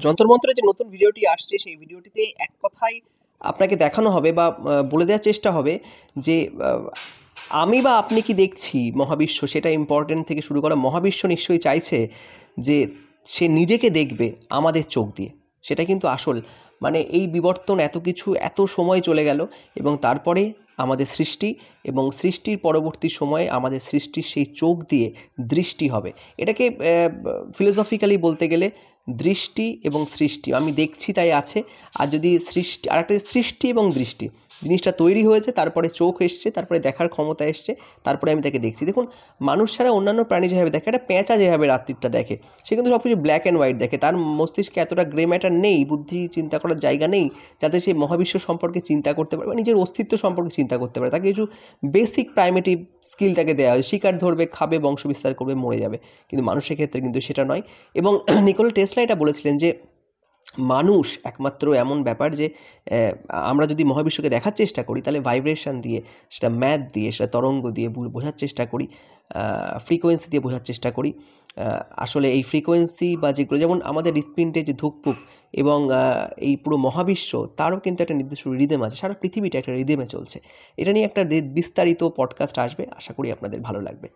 যন্ত্রমন্ত্রের যে নতুন ভিডিওটি আসছে সেই ভিডিওটিতে এক কথায় আপনাকে দেখানো হবে বা বলে দেওয়ার চেষ্টা হবে যে আমি বা আপনি কি দেখছি মহাবিশ্ব সেটা ইম্পর্টেন্ট থেকে শুরু করা মহাবিশ্ব নিশ্চয়ই চাইছে যে সে নিজেকে দেখবে আমাদের চোখ দিয়ে। সেটা কিন্তু আসল মানে এই বিবর্তন এত কিছু এত সময় চলে গেল এবং তারপরে আমাদের সৃষ্টি এবং সৃষ্টির পরবর্তী সময়ে আমাদের সৃষ্টির সেই চোখ দিয়ে দৃষ্টি হবে। এটাকে ফিলোসফিক্যালি বলতে গেলে দৃষ্টি এবং সৃষ্টি আমি দেখছি তাই আছে। আর যদি সৃষ্টি আর একটা সৃষ্টি এবং দৃষ্টি জিনিসটা তৈরি হয়েছে, তারপরে চোখ এসছে, তারপরে দেখার ক্ষমতা এসছে, তারপরে আমি তাকে দেখছি। দেখুন মানুষ ছাড়া অন্যান্য প্রাণী যেভাবে দেখে, একটা পেঁচা যেভাবে রাত্রিটা দেখে, সে কিন্তু সব কিছু ব্ল্যাক অ্যান্ড হোয়াইট দেখে। তার মস্তিষ্কে এতটা গ্রে ম্যাটার নেই, বুদ্ধি চিন্তা করার জায়গা নেই যাতে সে মহাবিশ্ব সম্পর্কে চিন্তা করতে পারে বা নিজের অস্তিত্ব সম্পর্কে চিন্তা করতে পারে। তাকে কিছু বেসিক প্রাইমেটিভ স্কিল তাকে দেওয়া হয়, শিকার ধরবে, খাবে, বংশ বিস্তার করবে, মরে যাবে। কিন্তু মানুষের ক্ষেত্রে কিন্তু সেটা নয়। এবং নিকোলা টেসলা এটা বলেছিলেন যে মানুষ একমাত্র এমন ব্যাপার যে আমরা যদি মহাবিশ্বকে দেখার চেষ্টা করি তাহলে ভাইব্রেশন দিয়ে, সেটা ম্যাথ দিয়ে, সেটা তরঙ্গ দিয়ে বোঝার চেষ্টা করি, ফ্রিকোয়েন্সি দিয়ে বোঝার চেষ্টা করি। আসলে এই ফ্রিকোয়েন্সি বা যেগুলো যেমন আমাদের হৃৎপিণ্ডে যে ধুকপুক এবং এই পুরো মহাবিশ্ব তারও কিন্তু একটা নির্দিষ্ট রিদম আছে, সারা পৃথিবীটা একটা রিদমে চলছে। এটা নিয়ে একটা বিস্তারিত পডকাস্ট আসবে, আশা করি আপনাদের ভালো লাগবে।